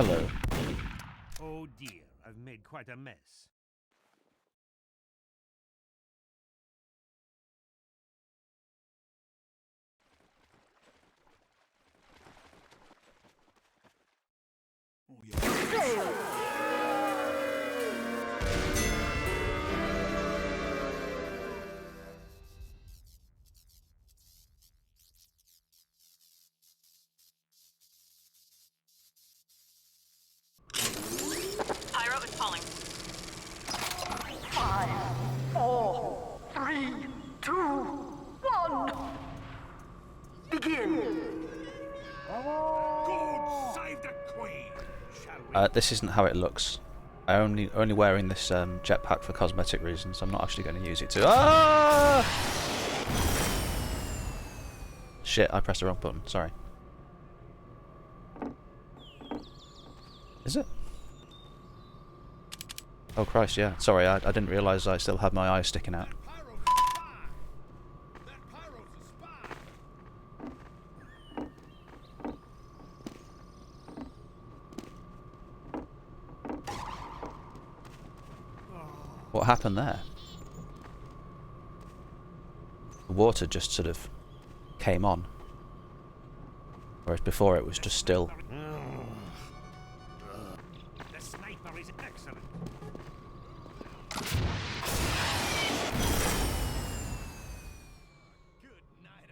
Hello. Oh dear, I've made quite a mess. Pyro is falling. 5, 4, 3, 2, 1. Begin. God save the Queen! Shall we? This isn't how it looks. I'm only wearing this jetpack for cosmetic reasons. I'm not actually going to use it to. Ah! Shit! I pressed the wrong button. Sorry. Is it? Oh Christ! Yeah. Sorry, I didn't realise I still had my eyes sticking out. What happened there? The water just sort of came on. Whereas before it was just still. The sniper is excellent. Good night,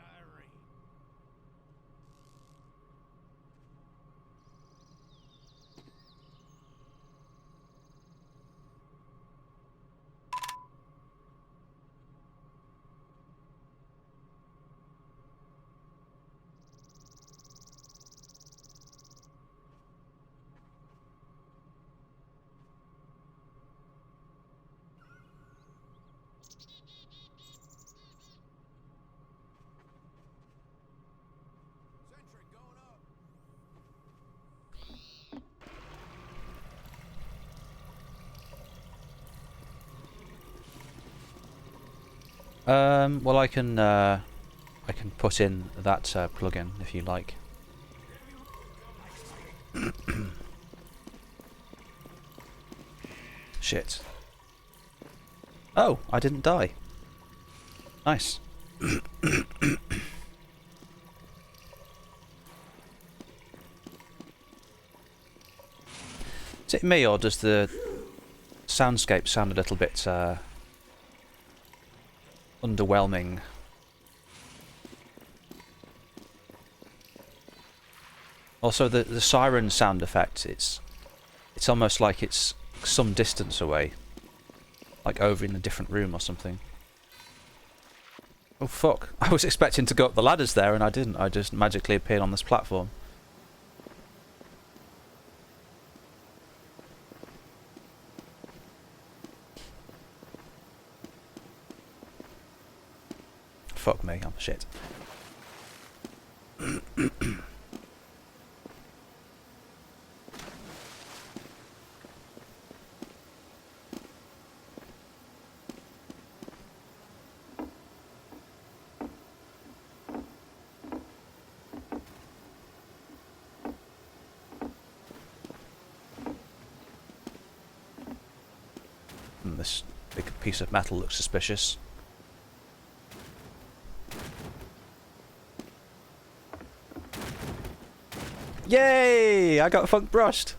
Irene. Well, I can put in that plugin if you like. Shit. Oh, I didn't die. Nice. Is it me, or does the soundscape sound a little bit underwhelming? Also, the siren sound effect, it's almost like it's some distance away. Like over in a different room or something. Oh fuck, I was expecting to go up the ladders there and I didn't. I just magically appeared on this platform. Fuck me, I'm shit. This big piece of metal looks suspicious. Yay! I got funk brushed!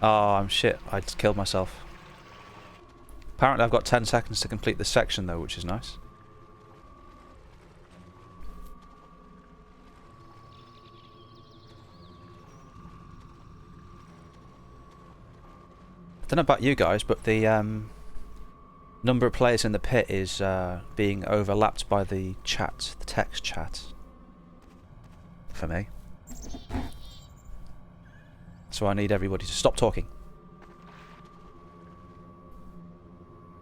Oh, I'm shit. I just killed myself. Apparently I've got 10 seconds to complete this section though, which is nice. I don't know about you guys, but the number of players in the pit is being overlapped by the chat, the text chat. For me. So I need everybody to stop talking.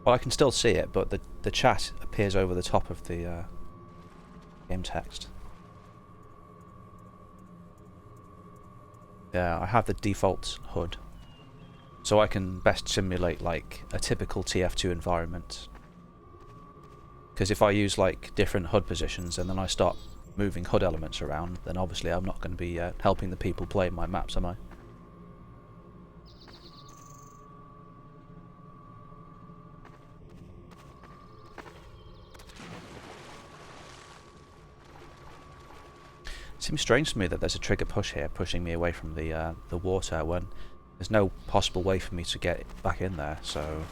Well, I can still see it, but the chat appears over the top of the game text. Yeah, I have the default HUD. So I can best simulate like a typical TF2 environment. Because if I use like different HUD positions and then I start moving HUD elements around, then obviously I'm not going to be helping the people play my maps, am I? Seems strange to me that there's a trigger push here, pushing me away from the water when there's no possible way for me to get back in there. So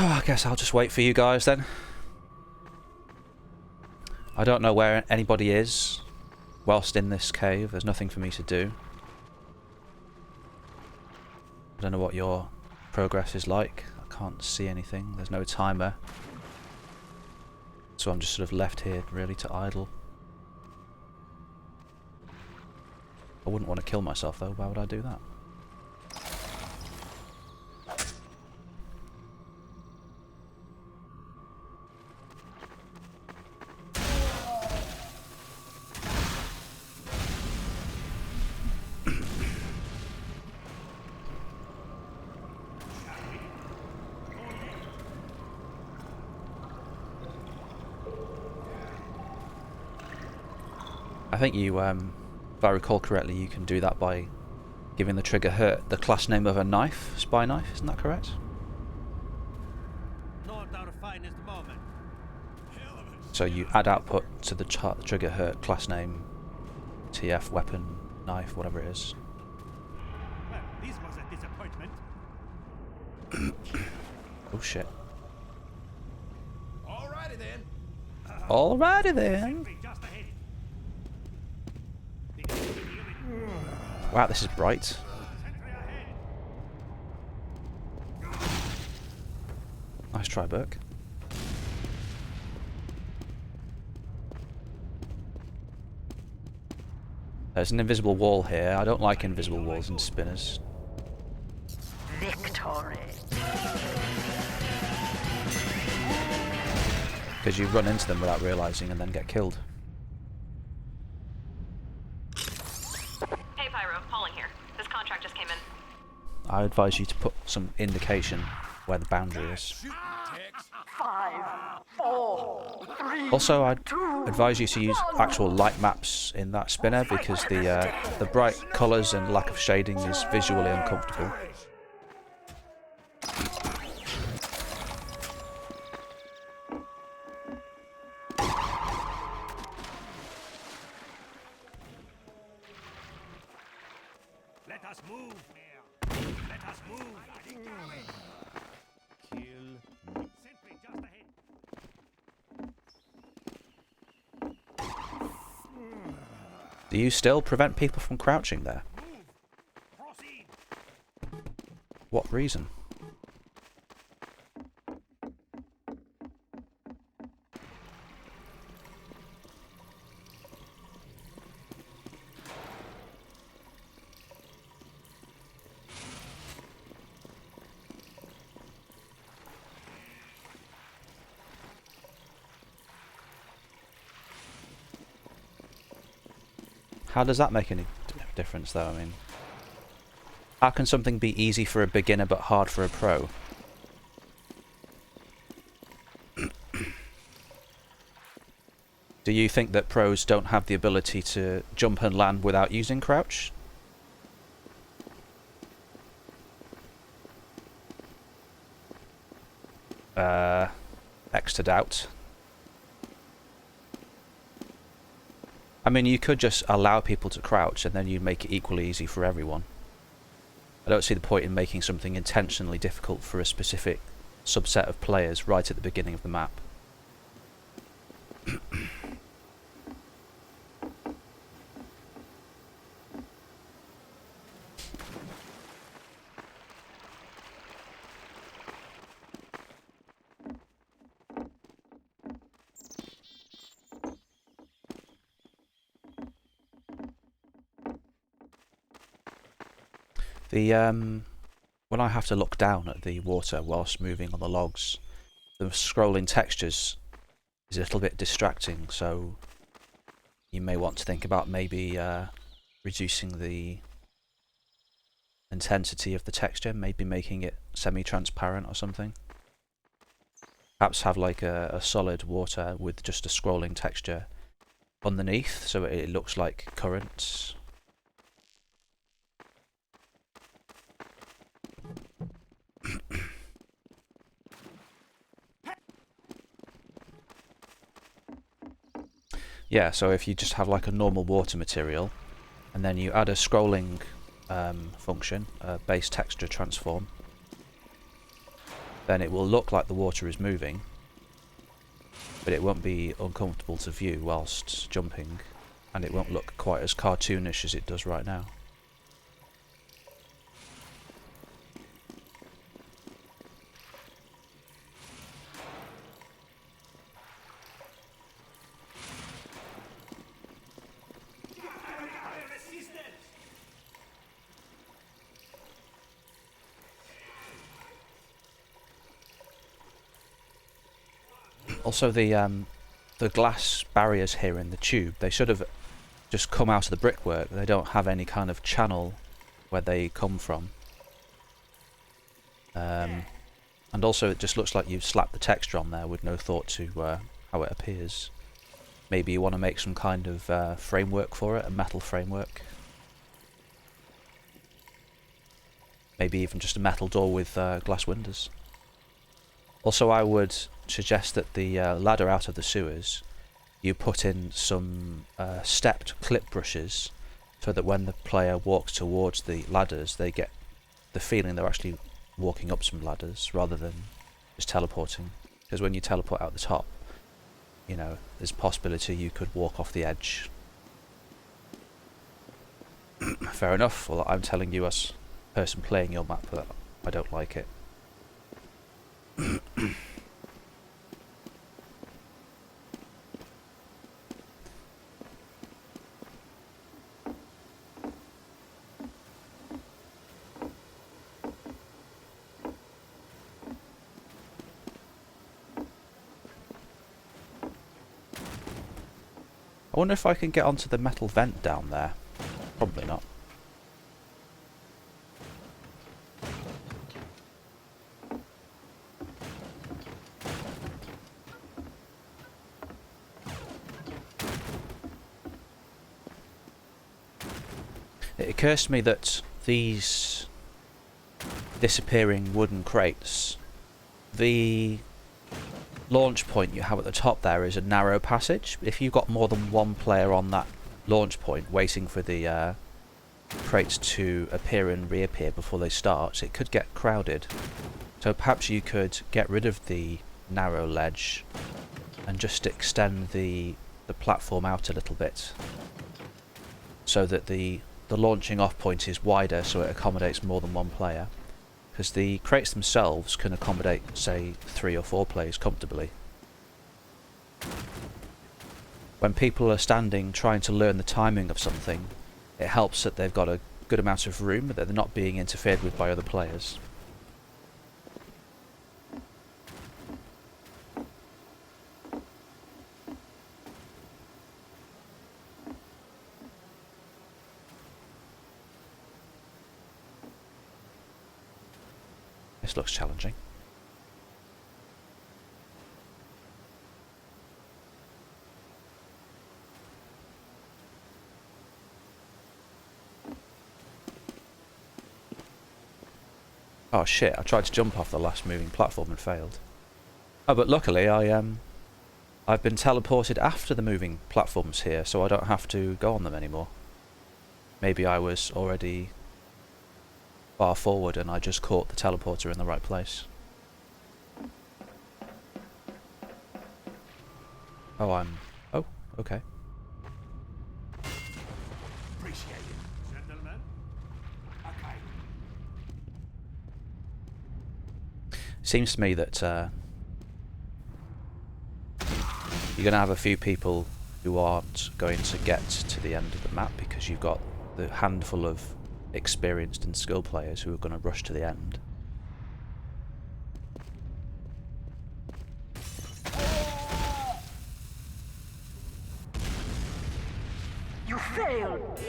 I guess I'll just wait for you guys then. I don't know where anybody is whilst in this cave. There's nothing for me to do. I don't know what your progress is like. I can't see anything. There's no timer. So I'm just sort of left here really to idle. I wouldn't want to kill myself though. Why would I do that? I think you, if I recall correctly, you can do that by giving the trigger hurt the class name of a knife, spy knife, isn't that correct? Not our finest moment. So you add output to the trigger hurt class name, TF, weapon, knife, whatever it is. Well, this was a disappointment. Oh shit. Alrighty then. Alrighty then. Sentry just ahead. Wow, this is bright. Sentry ahead. Nice try, Burke. There's an invisible wall here. I don't like invisible walls and spinners. Victory. Because you run into them without realising and then get killed. Hey Pyro, Pauling here. This contract just came in. I advise you to put some indication where the boundary is. Shooting, Tex. 5, 4, 3. Also, I'd advise you to use actual light maps in that spinner because the bright colours and lack of shading is visually uncomfortable. Let us move. Let us move. Kill. Sentry just ahead. Do you still prevent people from crouching there? Move. Proceed. What reason? How does that make any difference though? I mean, how can something be easy for a beginner but hard for a pro? Do you think that pros don't have the ability to jump and land without using crouch? X to doubt. I mean, you could just allow people to crouch and then you'd make it equally easy for everyone. don't see the point in making something intentionally difficult for a specific subset of players right at the beginning of the map. When I have to look down at the water whilst moving on the logs, the scrolling textures is a little bit distracting, so you may want to think about maybe reducing the intensity of the texture, maybe making it semi-transparent or something. Perhaps have like a solid water with just a scrolling texture underneath, so it looks like currents. Yeah, so if you just have like a normal water material, and then you add a scrolling function, a base texture transform, then it will look like the water is moving, but it won't be uncomfortable to view whilst jumping, and it won't look quite as cartoonish as it does right now. Also, the glass barriers here in the tube, they should have just come out of the brickwork. They don't have any kind of channel where they come from. And also it just looks like you've slapped the texture on there with no thought to how it appears. Maybe you want to make some kind of framework for it, a metal framework. Maybe even just a metal door with glass windows. Also, I would suggest that the ladder out of the sewers, you put in some stepped clip brushes, so that when the player walks towards the ladders, they get the feeling they're actually walking up some ladders rather than just teleporting. Because when you teleport out the top, you know, there's a possibility you could walk off the edge. Fair enough. Well, I'm telling you as a person playing your map that I don't like it. I wonder if I can get onto the metal vent down there. Probably not. It occurs to me that these disappearing wooden crates, the launch point you have at the top there is a narrow passage. If you've got more than one player on that launch point waiting for the crates to appear and reappear before they start, it could get crowded. So perhaps you could get rid of the narrow ledge and just extend the platform out a little bit, so that the launching off point is wider, so it accommodates more than one player. Because the crates themselves can accommodate, say, 3 or 4 players comfortably. When people are standing trying to learn the timing of something, it helps that they've got a good amount of room, that they're not being interfered with by other players. This looks challenging. Oh shit, I tried to jump off the last moving platform and failed. Oh, but luckily I've been teleported after the moving platforms here, so I don't have to go on them anymore. Maybe I was already far forward and I just caught the teleporter in the right place. Oh, oh, okay. Appreciate it. Gentlemen? Okay. Seems to me that you're going to have a few people who aren't going to get to the end of the map because you've got the handful of experienced and skilled players who are going to rush to the end. You failed!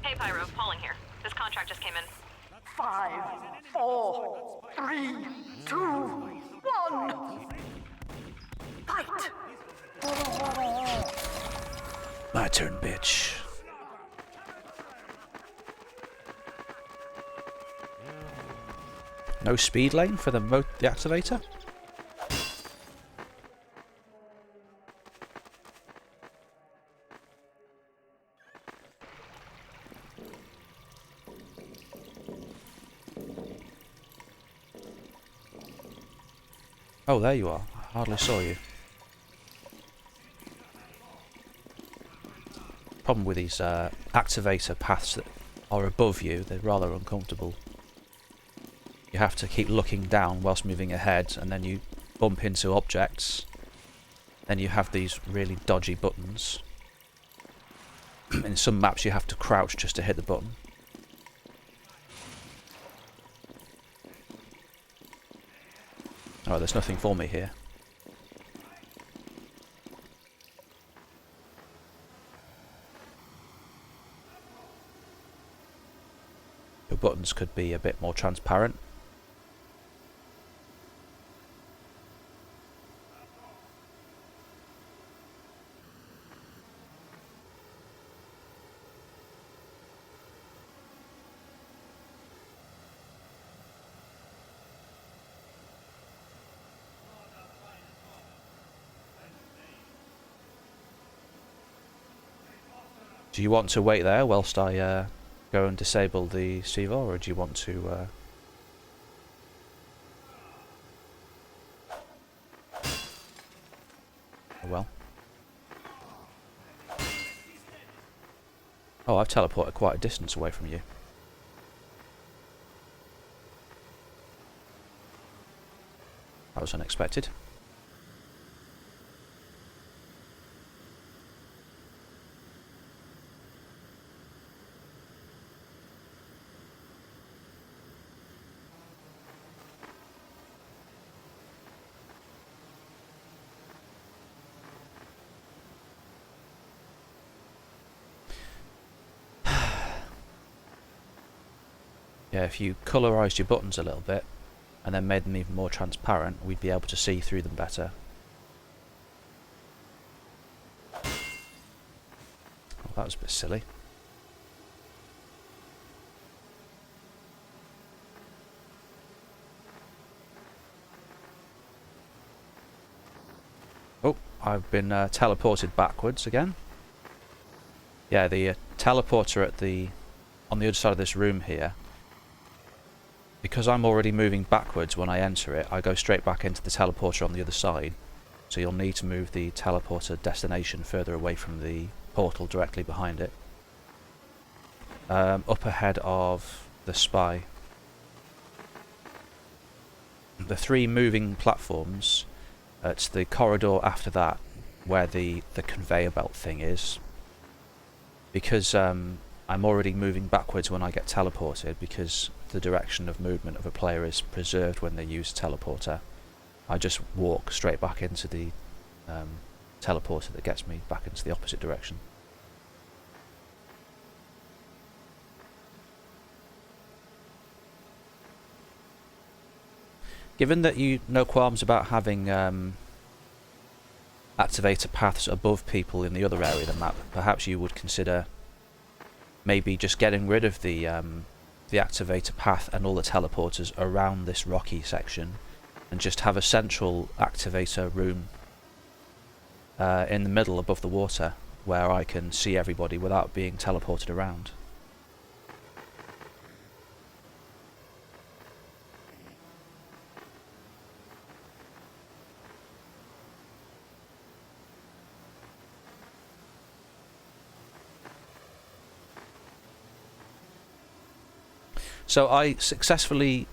Hey, Pyro. Pauling here. This contract just came in. 5, 4, 3, 2, 1! Fight! My turn, bitch. No speed lane for the activator? Oh, there you are. I hardly saw you. Problem with these activator paths that are above you, they're rather uncomfortable. You have to keep looking down whilst moving ahead, and then you bump into objects. Then you have these really dodgy buttons. In some maps you have to crouch just to hit the button. Oh, there's nothing for me here. Your buttons could be a bit more transparent. Do you want to wait there whilst I go and disable the TF2 Deathrun, or do you want to... Oh well. Oh, I've teleported quite a distance away from you. That was unexpected. Yeah, if you colorised your buttons a little bit and then made them even more transparent, we'd be able to see through them better. Oh, that was a bit silly. Oh, I've been teleported backwards again. Yeah, the teleporter at on the other side of this room here. Because I'm already moving backwards when I enter it, I go straight back into the teleporter on the other side. So you'll need to move the teleporter destination further away from the portal directly behind it. Up ahead of the spy. The 3 moving platforms, it's the corridor after that where the conveyor belt thing is. Because I'm already moving backwards when I get teleported, because the direction of movement of a player is preserved when they use teleporter. I just walk straight back into the teleporter that gets me back into the opposite direction. Given that you no qualms about having activator paths above people in the other area of the map, perhaps you would consider maybe just getting rid of the the activator path and all the teleporters around this rocky section, and just have a central activator room in the middle above the water where I can see everybody without being teleported around. So I successfully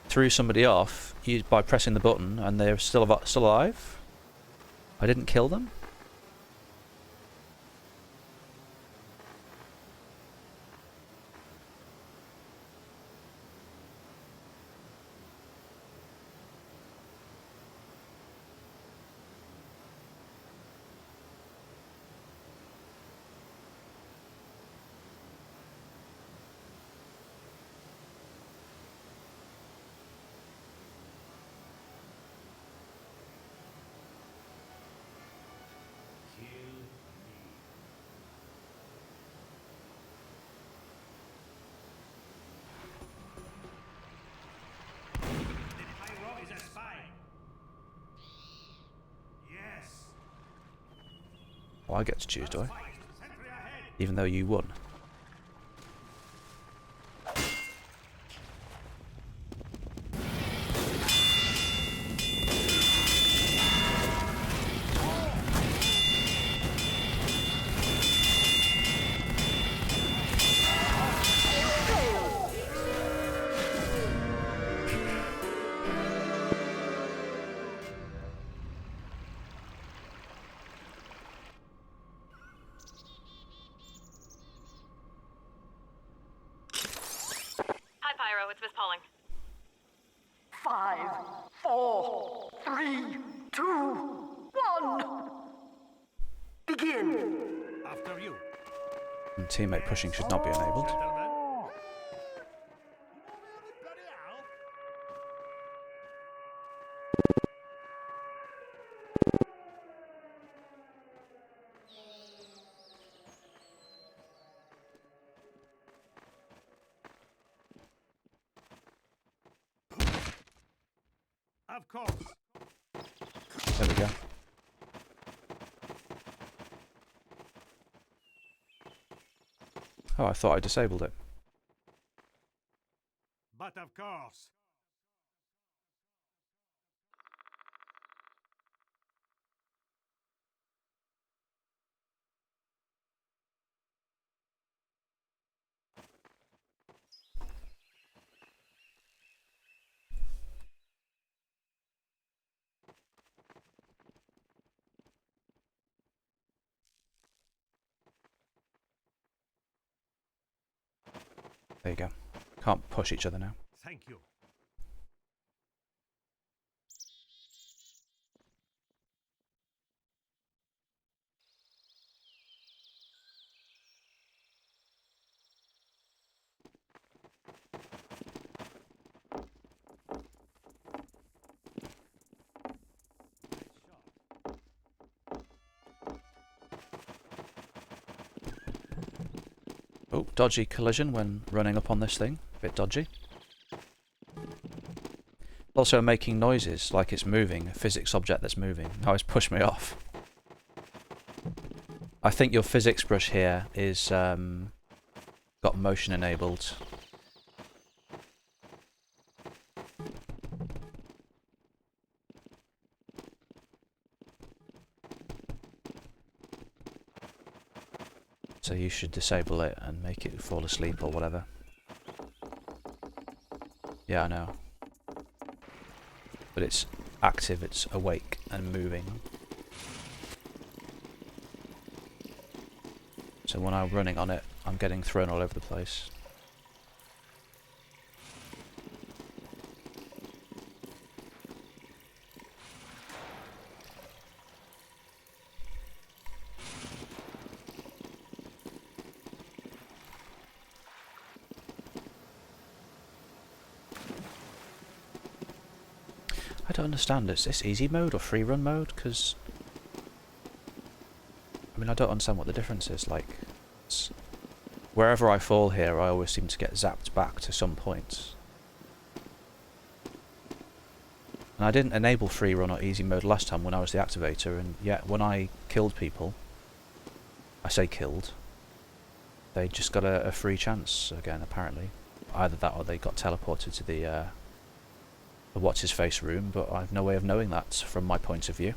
threw somebody off by pressing the button, and they're still alive. I didn't kill them. Well, I get to choose, do I? Even though you won. It's Miss Pauling. 5, 4, 3, 2, 1. Begin. After you. And teammate pushing should not be enabled. Gentlemen. Of course. There we go. Oh, I thought I disabled it. But of course. There you go. Can't push each other now. Thank you. Oh, dodgy collision when running up on this thing. Bit dodgy. Also making noises like it's moving, a physics object that's moving. Now it's pushed me off. I think your physics brush here is got motion enabled. So you should disable it and make it fall asleep or whatever. Yeah, I know. But it's active, it's awake and moving. So when I'm running on it, I'm getting thrown all over the place. I don't understand, is this easy mode or free run mode? Because I mean, I don't understand what the difference is. Like, wherever I fall here, I always seem to get zapped back to some point. And I didn't enable free run or easy mode last time when I was the activator, and yet when I killed people, I say killed, they just got a free chance again, apparently. Either that or they got teleported to the what's-his-face room, but I've no way of knowing that from my point of view.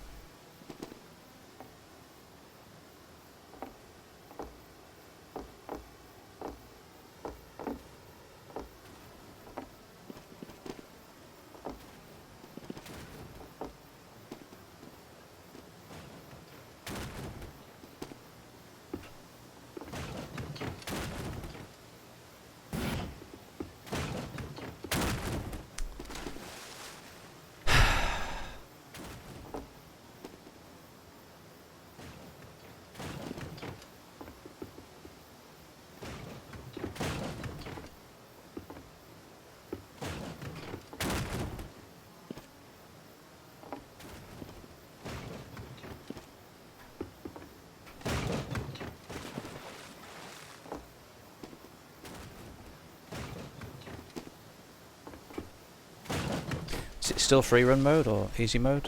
Is it still free run mode or easy mode?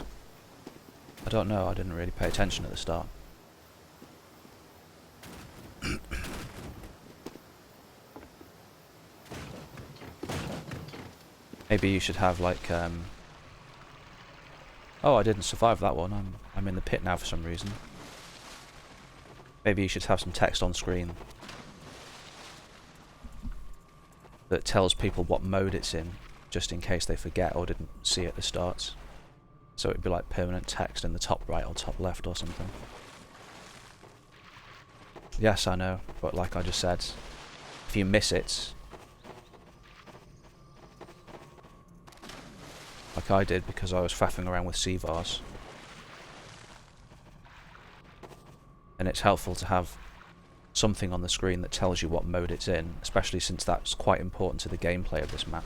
I don't know, I didn't really pay attention at the start. Maybe you should have like oh, I didn't survive that one. I'm in the pit now for some reason. Maybe you should have some text on screen that tells people what mode it's in, just in case they forget or didn't see it at the start. So it'd be like permanent text in the top right or top left or something. Yes, I know, but like I just said, if you miss it, like I did because I was faffing around with CVARs, and it's helpful to have something on the screen that tells you what mode it's in, especially since that's quite important to the gameplay of this map.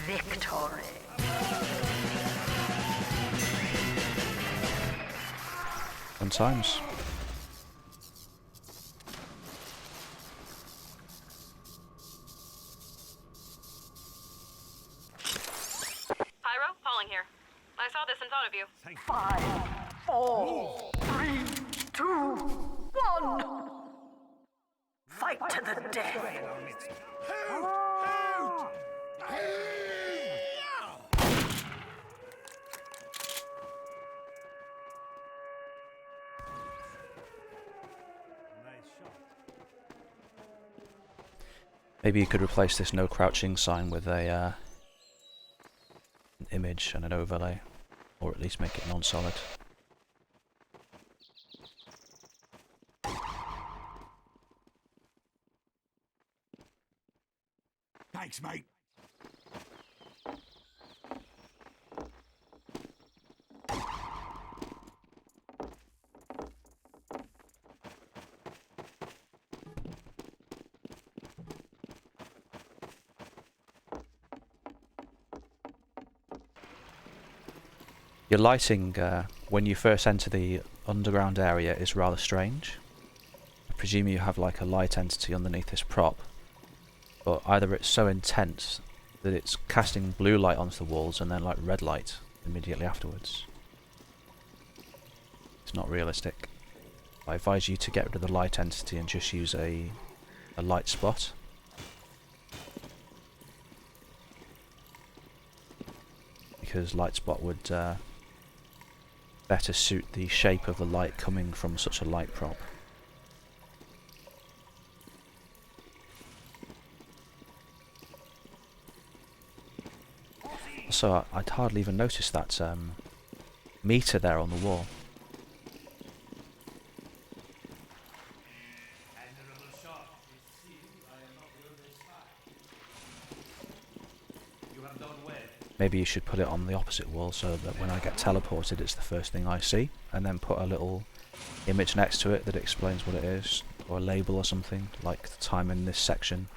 Victory. Fun times. Pyro, Pauling here. I saw this and thought of you. 5, 4, 3, 2, 1. Fight to the death. Maybe you could replace this no crouching sign with a an image and an overlay, or at least make it non-solid. Thanks, mate. Your lighting when you first enter the underground area is rather strange. I presume you have like a light entity underneath this prop, but either it's so intense that it's casting blue light onto the walls and then like red light immediately afterwards. It's not realistic. I advise you to get rid of the light entity and just use a light spot. Because light spot would better suit the shape of the light coming from such a light prop. Also, I'd hardly even noticed that meter there on the wall. Maybe you should put it on the opposite wall so that when I get teleported it's the first thing I see, and then put a little image next to it that explains what it is, or a label or something, like the time in this section.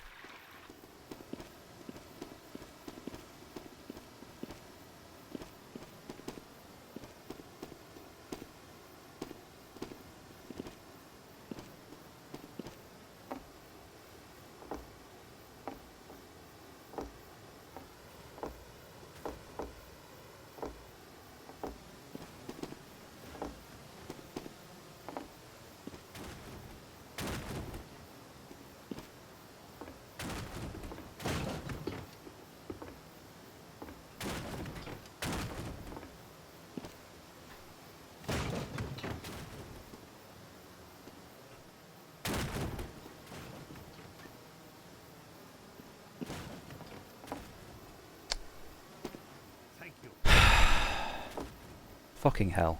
Fucking hell.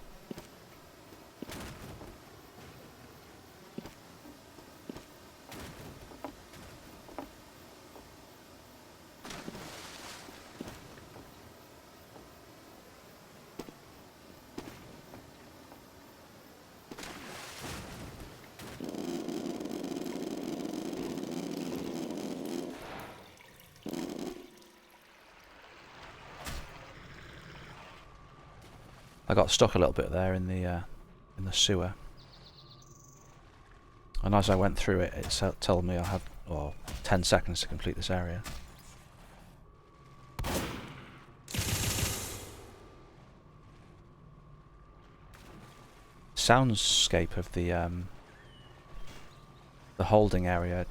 I got stuck a little bit there in the sewer, and as I went through it, it told me I had 10 seconds to complete this area. Soundscape of the holding area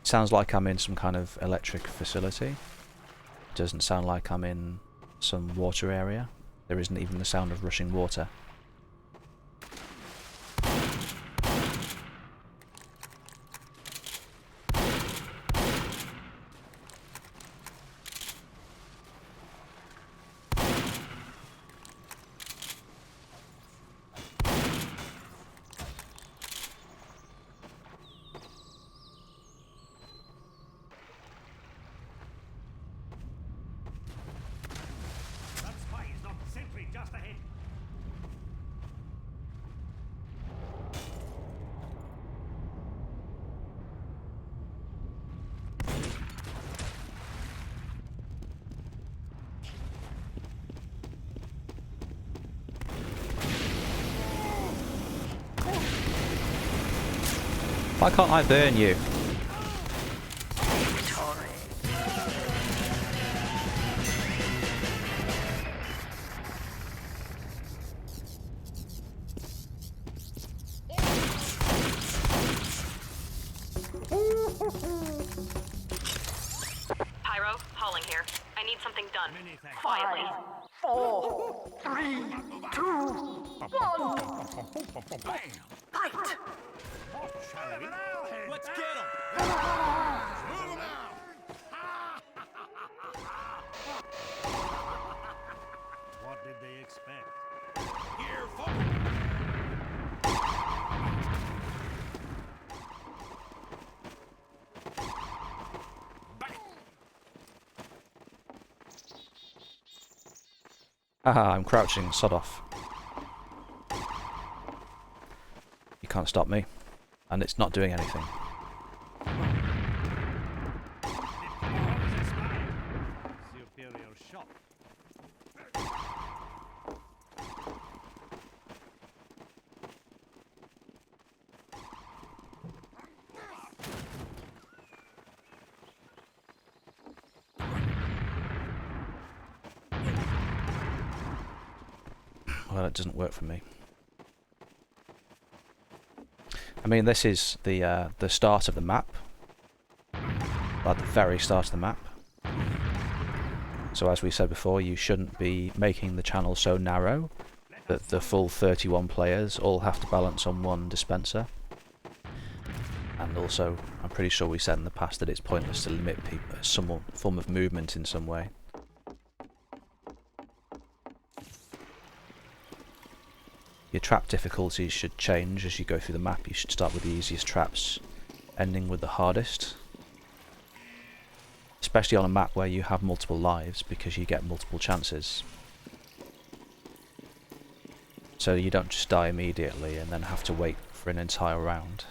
sounds like I'm in some kind of electric facility. It doesn't sound like I'm in some water area. There isn't even the sound of rushing water. Just ahead. Why can't I burn you? Pyro, hauling here. I need something done. Quietly. 4, 3, 2, 1. Fight! Let's get him! What did they expect? Here, folks! Haha, I'm crouching, sod off. You can't stop me. And it's not doing anything. Superior shot. Well, it doesn't work for me. I mean, this is the start of the map. At the very start of the map. So as we said before, you shouldn't be making the channel so narrow that the full 31 players all have to balance on one dispenser. And also, I'm pretty sure we said in the past that it's pointless to limit some form of movement in some way. Your trap difficulties should change as you go through the map. You should start with the easiest traps, ending with the hardest. Especially on a map where you have multiple lives, because you get multiple chances. So you don't just die immediately and then have to wait for an entire round.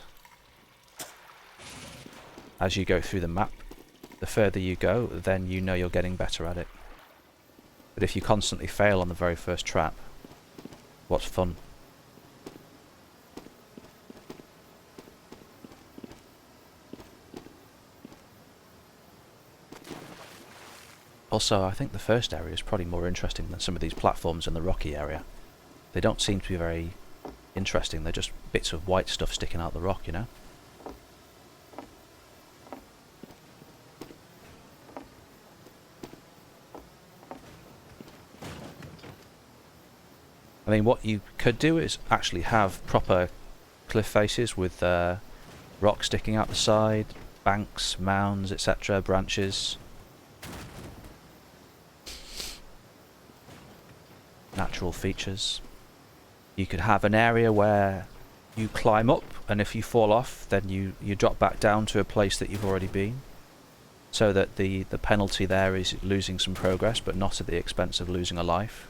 As you go through the map, the further you go, then you know you're getting better at it. But if you constantly fail on the very first trap, what's fun? Also, I think the first area is probably more interesting than some of these platforms in the rocky area. They don't seem to be very interesting, they're just bits of white stuff sticking out the rock, you know? I mean, what you could do is actually have proper cliff faces with rocks sticking out the side, banks, mounds, etc., branches. Natural features. You could have an area where you climb up, and if you fall off, then you drop back down to a place that you've already been. So that the penalty there is losing some progress, but not at the expense of losing a life.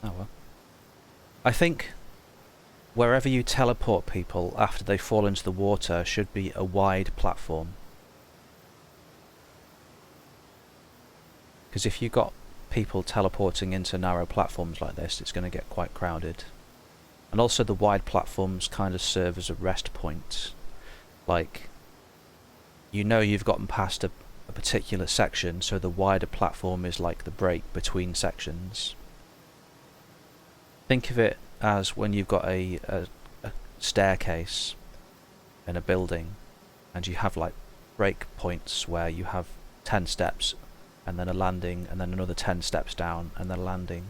Oh well. I think wherever you teleport people after they fall into the water should be a wide platform. Because if you've got people teleporting into narrow platforms like this, it's going to get quite crowded. And also the wide platforms kind of serve as a rest point. Like, you know you've gotten past a particular section, so the wider platform is like the break between sections. Think of it as when you've got a staircase in a building and you have like break points where you have 10 steps and then a landing and then another 10 steps down and then a landing.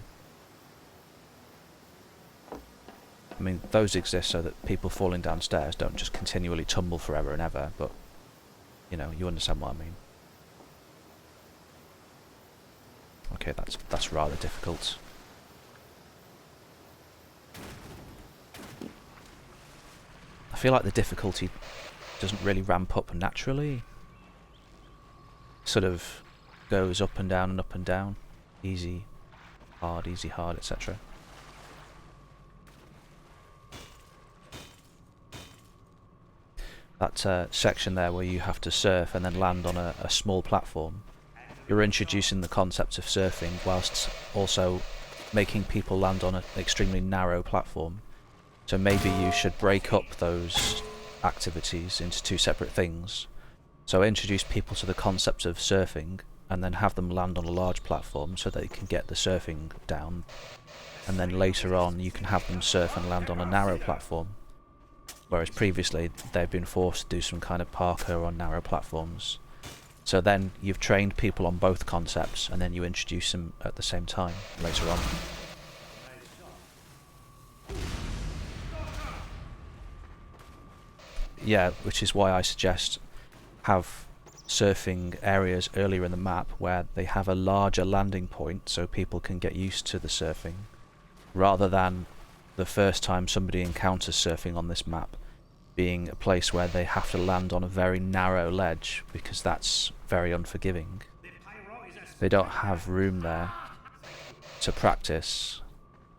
I mean, those exist so that people falling downstairs don't just continually tumble forever and ever, but you know, you understand what I mean. Okay, that's rather difficult. I feel like the difficulty doesn't really ramp up naturally. Sort of goes up and down and up and down. Easy, hard, etc. That section there where you have to surf and then land on a small platform. You're introducing the concept of surfing whilst also making people land on an extremely narrow platform. So maybe you should break up those activities into two separate things. So introduce people to the concept of surfing and then have them land on a large platform so they can get the surfing down. And then later on you can have them surf and land on a narrow platform. Whereas previously they've been forced to do some kind of parkour on narrow platforms. So then you've trained people on both concepts and then you introduce them at the same time later on. Yeah, which is why I suggest have surfing areas earlier in the map where they have a larger landing point so people can get used to the surfing, rather than the first time somebody encounters surfing on this map being a place where they have to land on a very narrow ledge, because that's very unforgiving. they don't have room there to practice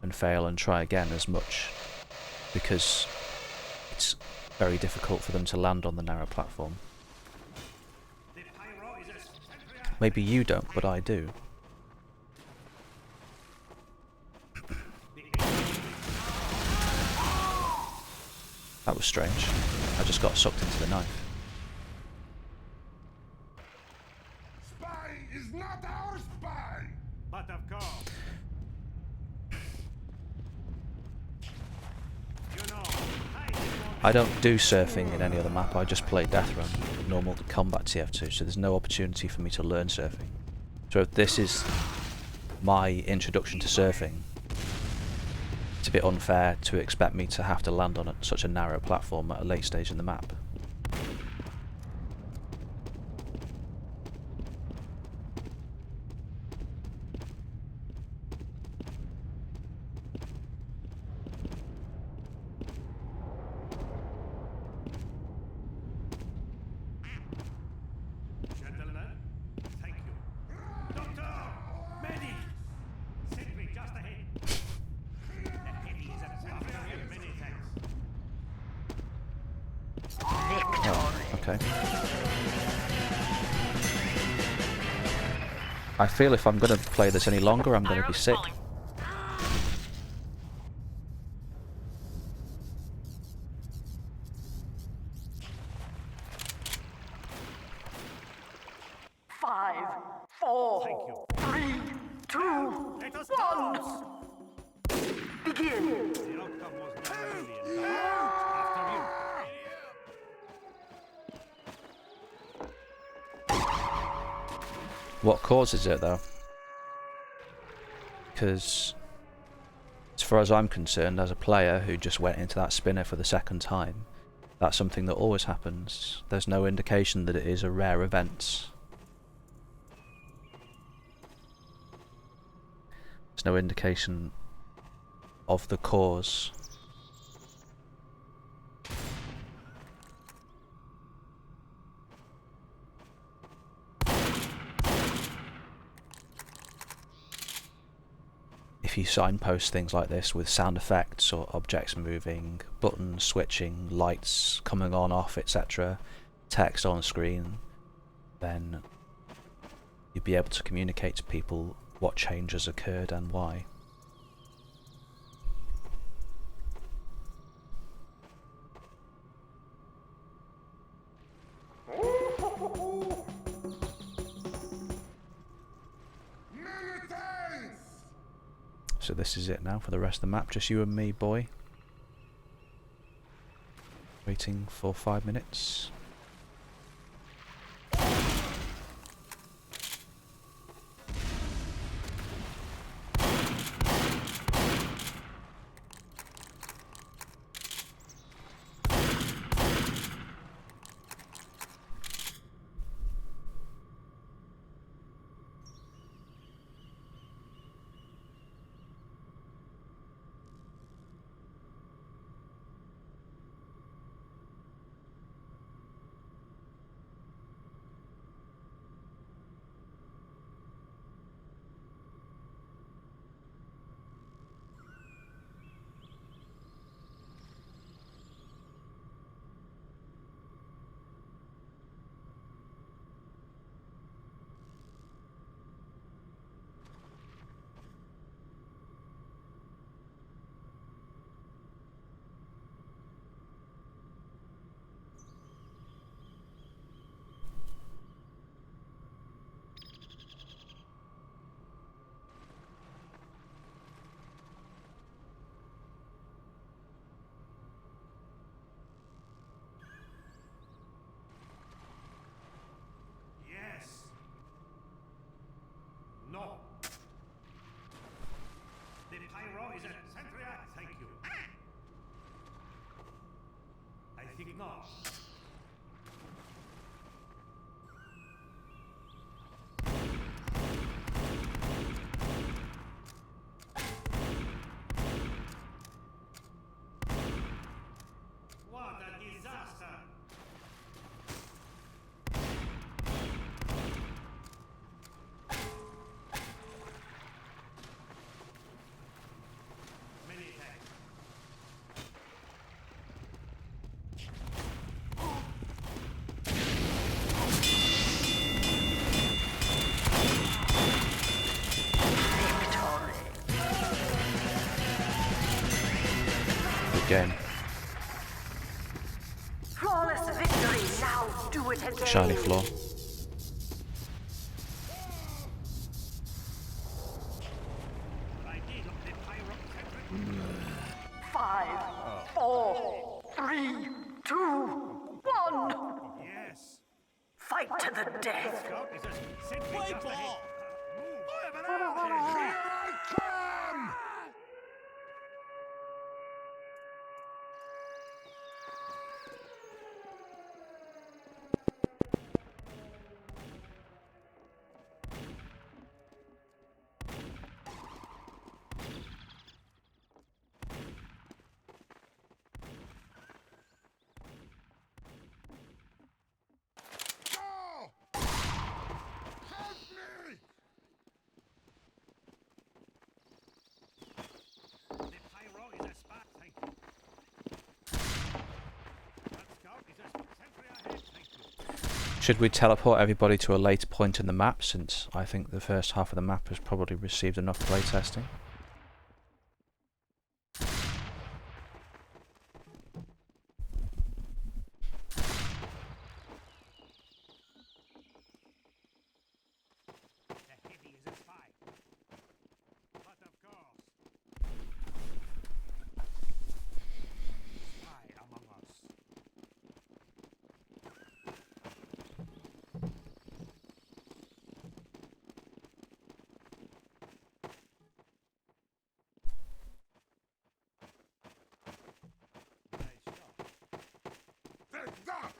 and fail and try again as much, because it's very difficult for them to land on the narrow platform. Maybe you don't, but I do. That was strange. I just got sucked into the knife. Spy is not our spy! But of course. You know, I don't do surfing in any other map, I just play Deathrun, normal combat TF2, so there's no opportunity for me to learn surfing. So if this is my introduction to surfing, it's a bit unfair to expect me to have to land on such a narrow platform at a late stage in the map. gentlemen, thank you. Doctor! Medic! Sentry just ahead. The heavy is at sentry ahead. Many thanks. Oh, okay. I feel if I'm going to play this any longer, I'm going to be sick. Falling. 5, 4, 3, 2, Let us 1. Begin. The outcome was not brilliant. After you. What causes it though? Because as far as I'm concerned, as a player who just went into that spinner for the second time, that's something that always happens. There's no indication that it is a rare event. There's no indication of the cause. If you signpost things like this with sound effects or objects moving, buttons switching, lights coming on, off, etc., text on screen, then you'd be able to communicate to people what changes occurred and why. Many thanks! So this is it now for the rest of the map, just you and me, boy. Waiting for 5 minutes. Yes. No. The pyro is at Centria. Thank you. I think not. What a disaster! game. Flawless victory. Now do it again. Shiny floor. I did the pyro. 5, 4, 3, 2, 1. Yes. Fight to the death. Scout is a sentry just ahead. Here I come! Go! Help me! The pyro is a spot, thank you. That scout is a sentry ahead, thank you. Should we teleport everybody to a later point in the map, since I think the first half of the map has probably received enough playtesting? The heavy is a spy. But of course. Spy among us. Nice shot. Take that!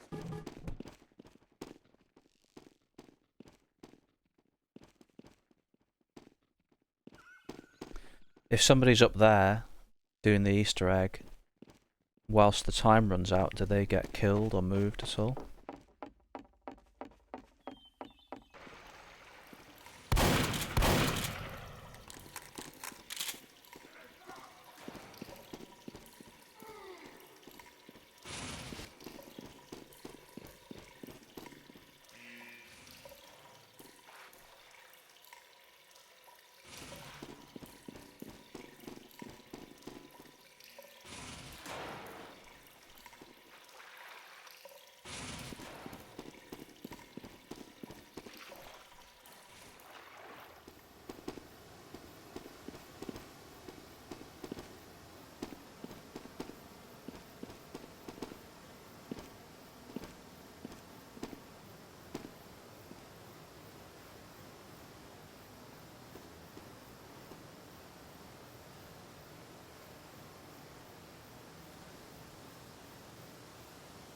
If somebody's up there doing the Easter egg, whilst the time runs out, do they get killed or moved at all?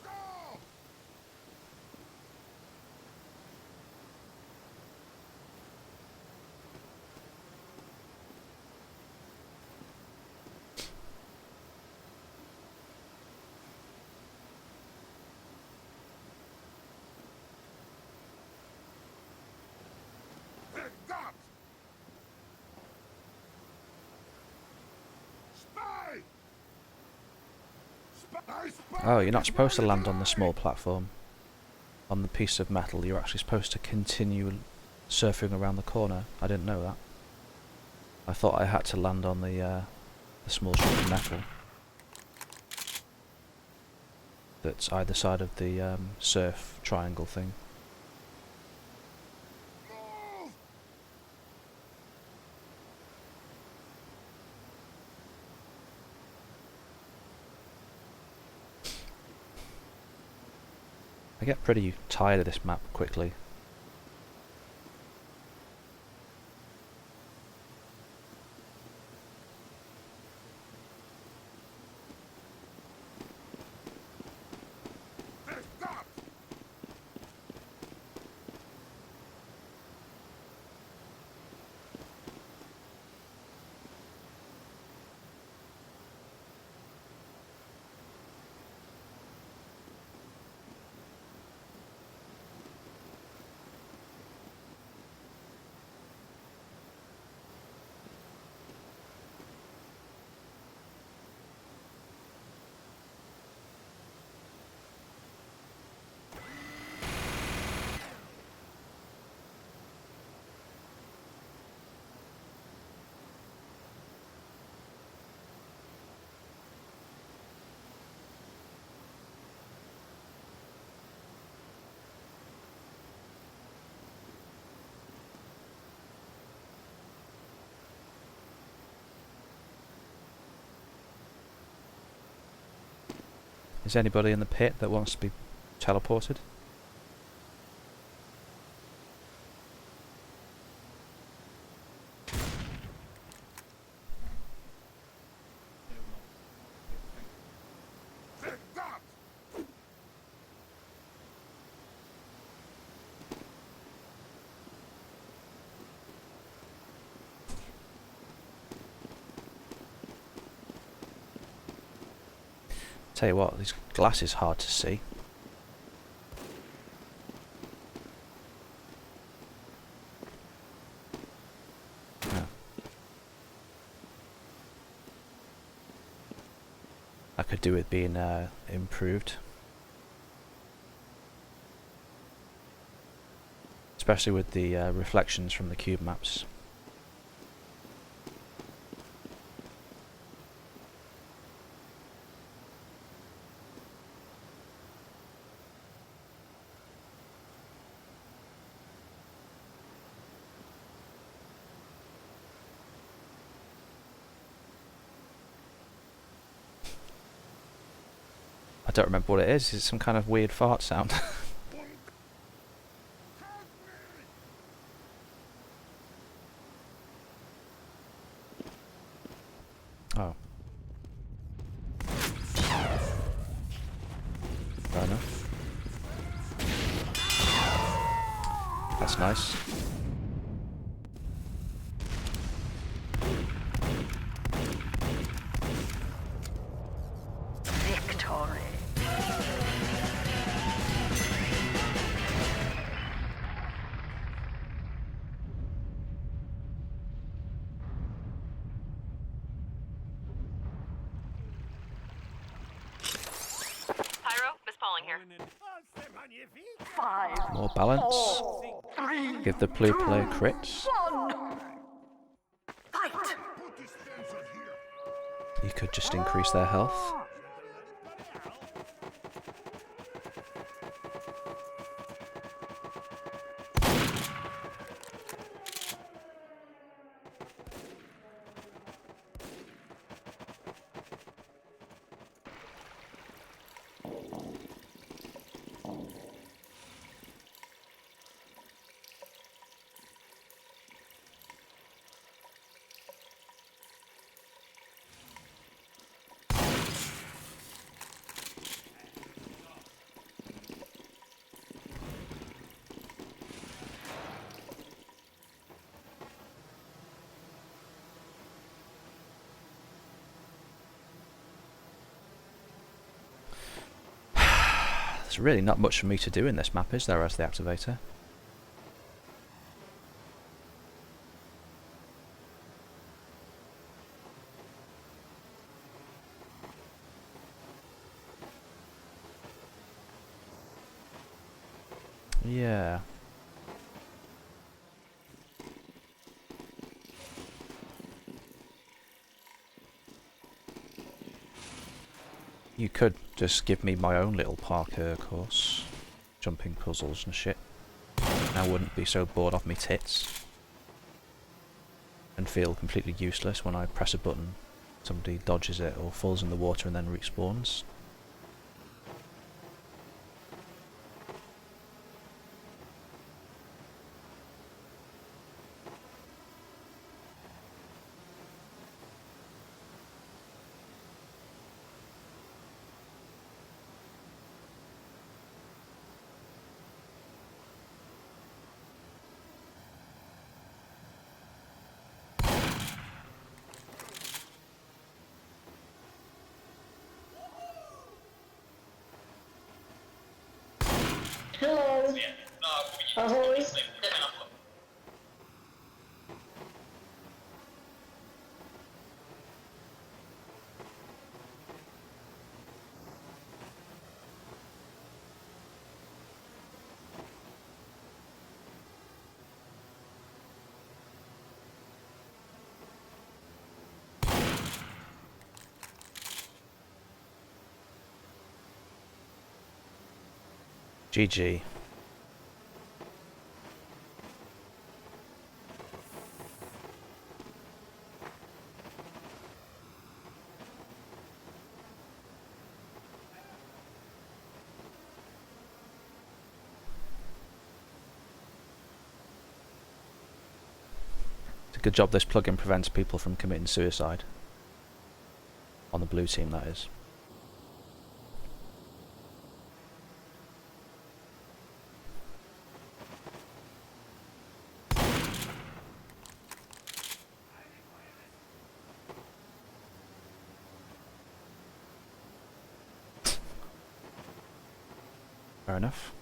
Go! Take that! Spy! Spy! Oh, you're not supposed to land on the small platform, on the piece of metal. You're actually supposed to continue surfing around the corner. I didn't know that. I thought I had to land on the small strip of metal that's either side of the surf triangle thing. Move! I get pretty tired of this map quickly. Take that! Is anybody in the pit that wants to be teleported? Take that! Tell you what, these glass is hard to see. Yeah. I could do with being improved. Especially with the reflections from the cube maps. I don't remember what it is. It's some kind of weird fart sound. Oh. Fair enough. That's nice. Victory. Pyro, Miss Pauling here. C'est magnifique. 5, More balance. 4, 3, Give the blue player crits. 1. Fight! Put dispenser here. You could just increase their health. There's really not much for me to do in this map, is there, as the activator? Yeah. You could just give me my own little parkour course. Jumping puzzles and shit. I wouldn't be so bored off me tits. And feel completely useless when I press a button, somebody dodges it or falls in the water and then respawns. Hello. Ahoy. GG. Good job this plugin prevents people from committing suicide. On the blue team, that is. Fair enough.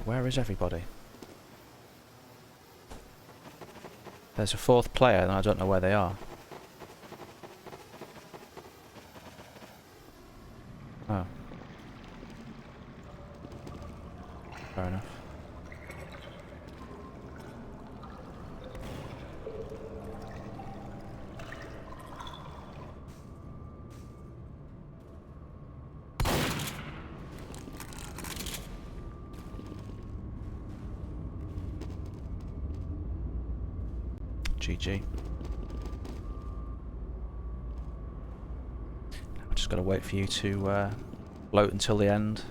Where is everybody? There's a fourth player and I don't know where they are. Oh. Fair enough. GG. I've just got to wait for you to float until the end.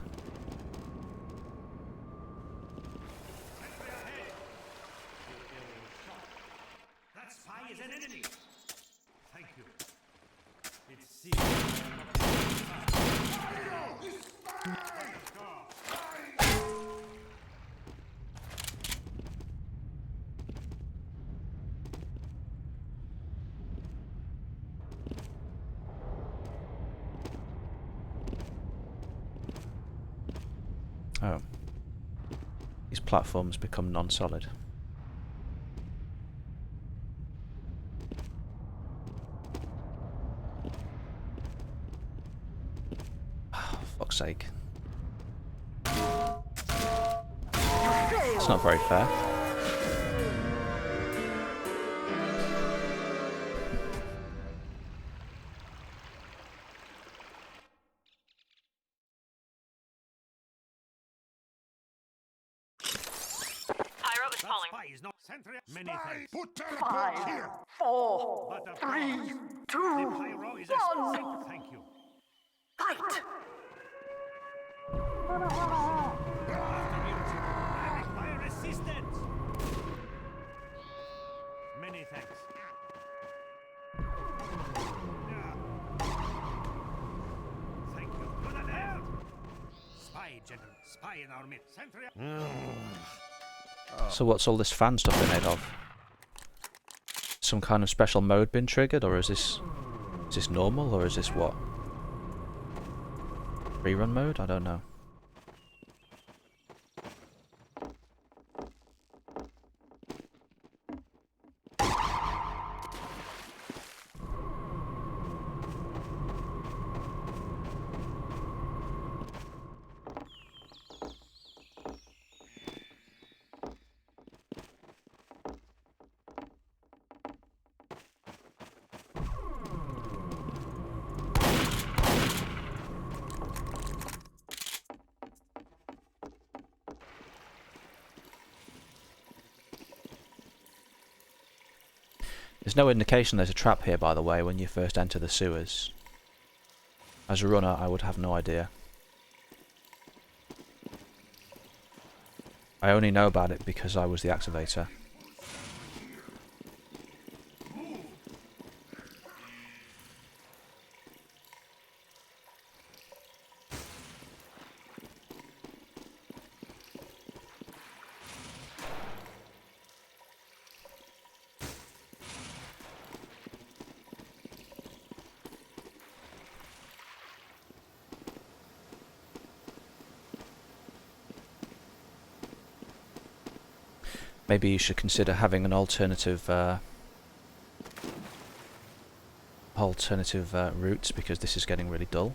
That spy is an enemy. Thank you. It's Oh. These platforms become non-solid. Oh, fuck's sake. It's not very fair. Pyro is falling. spy is not sentry. Many Spy! thanks. Put teleport here! 4, But of 3, course, 2, the pyro is a 1. Thank you. Fight! I require assistance. Many thanks. Thank you. To the left. Spy, gentlemen. Spy in our midst. Sentry. So what's all this fan stuff been made of? Some kind of special mode been triggered, or is this normal, or is this what? Rerun mode? I don't know. There's no indication there's a trap here, by the way, when you first enter the sewers. As a runner, I would have no idea. I only know about it because I was the activator. Maybe you should consider having an alternative routes, because this is getting really dull.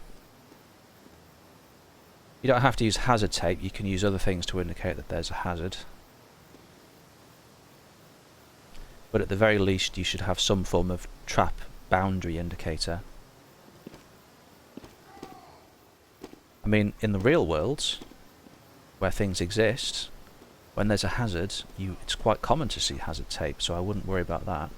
You don't have to use hazard tape, you can use other things to indicate that there's a hazard. But at the very least you should have some form of trap boundary indicator. I mean, in the real world, where things exist, when there's a hazard, it's quite common to see hazard tape, so I wouldn't worry about that.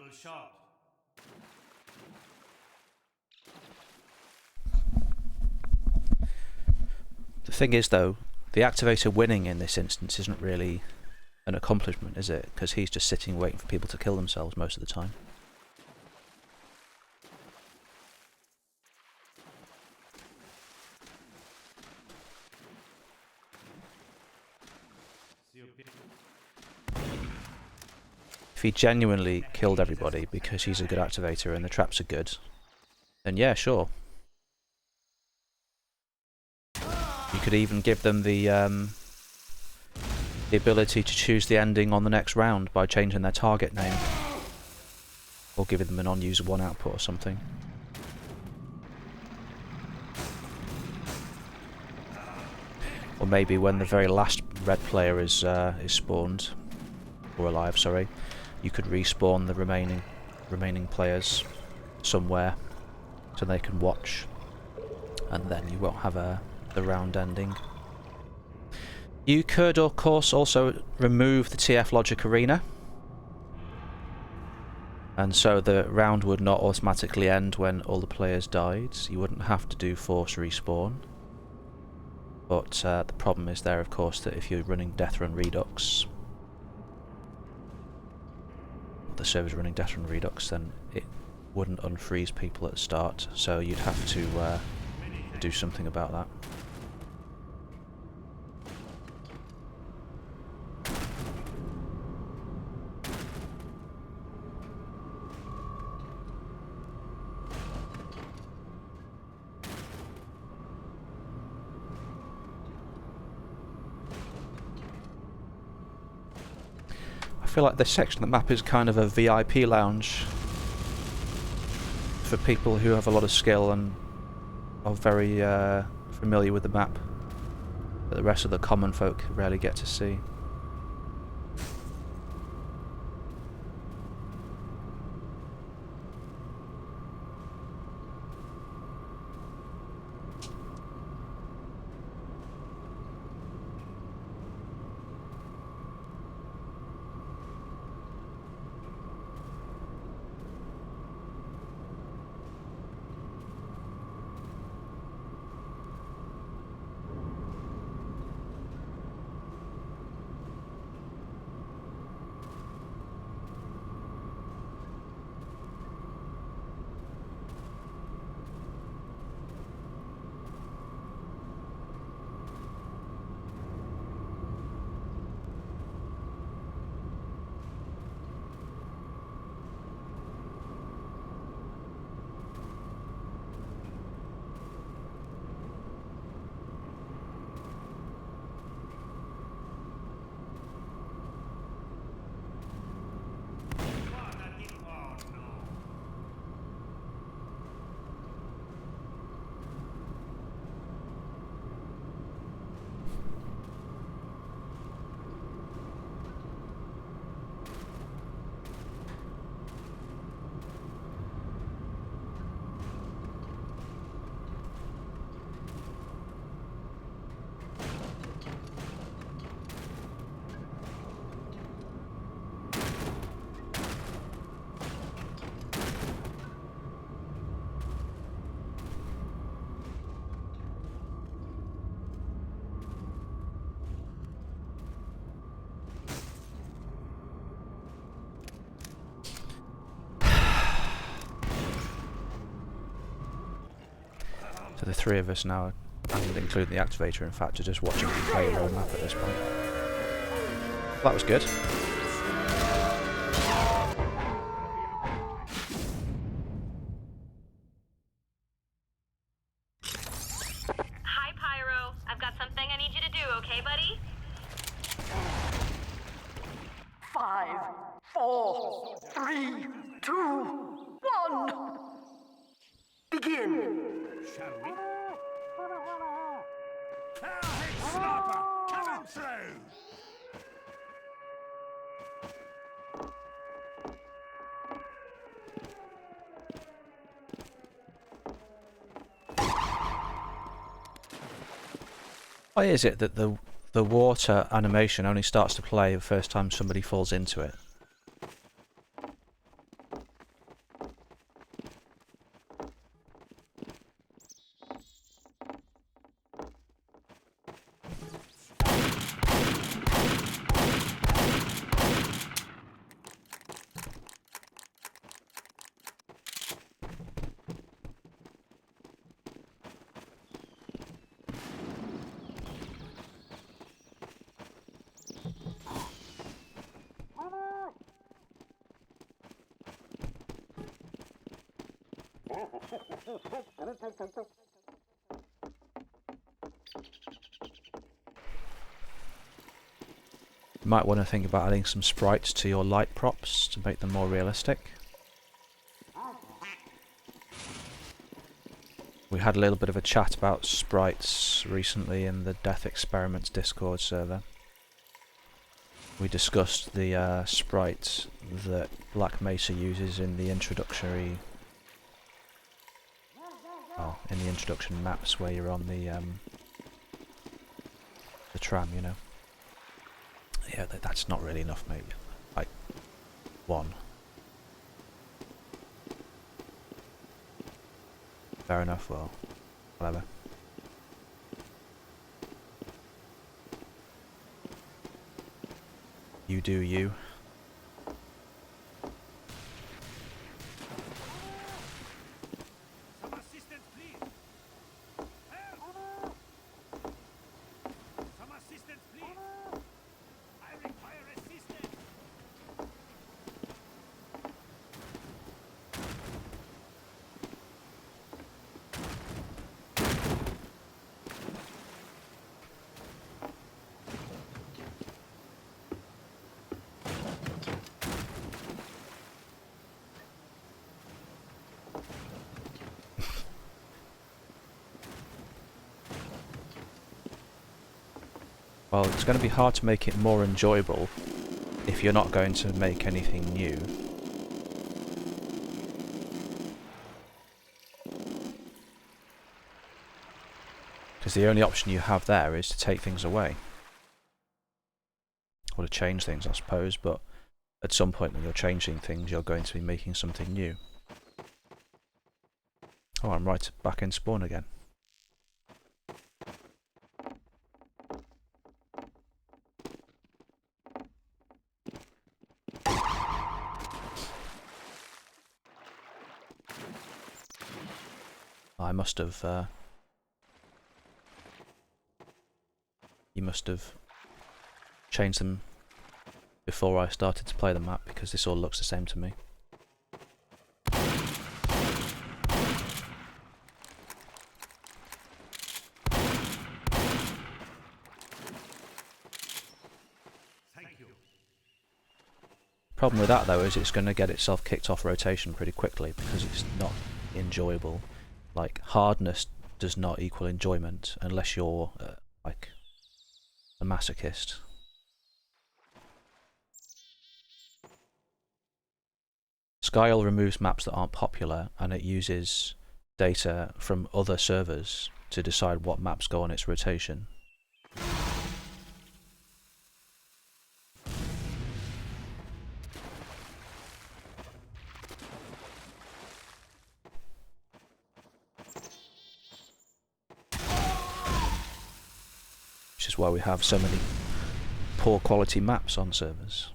Valuable shot. The thing is, though, the activator winning in this instance isn't really an accomplishment, is it? Because he's just sitting waiting for people to kill themselves most of the time. If he genuinely killed everybody because he's a good activator and the traps are good, then yeah, sure. You could even give them the ability to choose the ending on the next round by changing their target name. Or giving them an on-user 1 output or something. Or maybe when the very last red player is spawned, or alive, sorry, you could respawn the remaining players somewhere so they can watch, and then you won't have the round ending. You could, of course, also remove the TF Logic Arena, and so the round would not automatically end when all the players died. You wouldn't have to do force respawn. But the problem is there, of course, that if you're running Deathrun Redux, the server's running Deathrun Redux, then it wouldn't unfreeze people at the start, so you'd have to do something about that. I feel like this section of the map is kind of a VIP lounge for people who have a lot of skill and are very familiar with the map that the rest of the common folk rarely get to see. So the three of us now, and including the activator in fact, are just watching him play the map at this point. That was good. Hi, Pyro. I've got something I need you to do, okay, buddy? 5, 4, 3, 2, 1. Begin. Shall we? Cowhead sniper coming through! Why is it that the water animation only starts to play the first time somebody falls into it? You might want to think about adding some sprites to your light props to make them more realistic. We had a little bit of a chat about sprites recently in the Death Experiments Discord server. We discussed the sprites that Black Mesa uses in the introductory, well, in the introduction maps where you're on the tram, you know. Yeah, that's not really enough, maybe. Like, one. Fair enough, well, whatever. You do you. Some assistance, please. Help! Some assistance, please. I require assistance. Well, it's going to be hard to make it more enjoyable if you're not going to make anything new. Because the only option you have there is to take things away. Or to change things, I suppose, but at some point when you're changing things, you're going to be making something new. Oh, I'm right back in spawn again. I must have, you must have changed them before I started to play the map, because this all looks the same to me. Thank you. Problem with that though is it's going to get itself kicked off rotation pretty quickly because it's not enjoyable. Like, hardness does not equal enjoyment unless you're like a masochist. Skyal removes maps that aren't popular, and it uses data from other servers to decide what maps go on its rotation. Which is why we have so many poor quality maps on servers.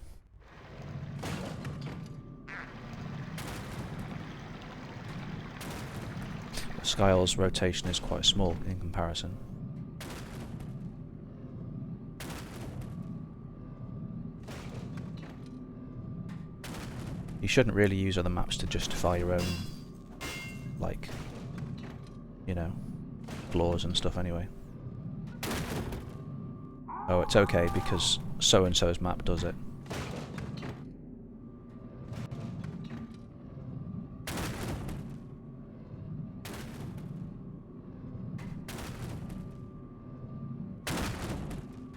Skyal's rotation is quite small in comparison. You shouldn't really use other maps to justify your own, like, you know, flaws and stuff anyway. Oh, it's okay because so-and-so's map does it.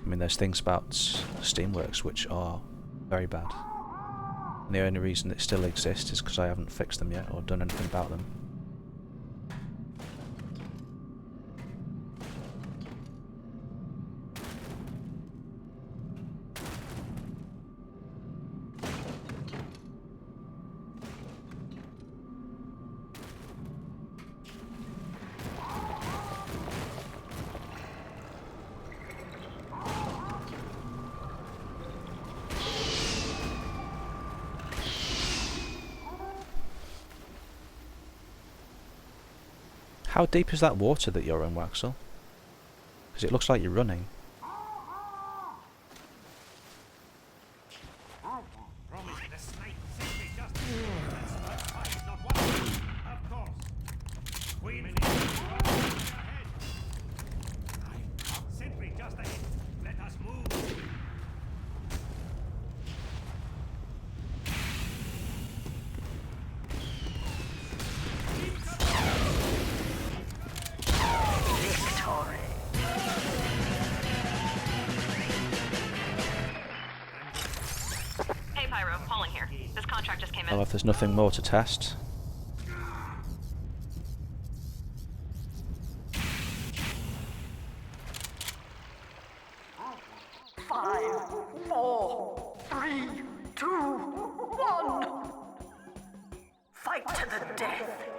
I mean, there's things about Steamworks which are very bad. And the only reason it still exists is because I haven't fixed them yet or done anything about them. How deep is that water that you're in, Waxel? Because it looks like you're running. Promise the snake simply just. That's not one, of course. Pyro. Pauling here. This contract just came in. Well, if there's nothing more to test. Five, four, three, two, one. Fight to the death.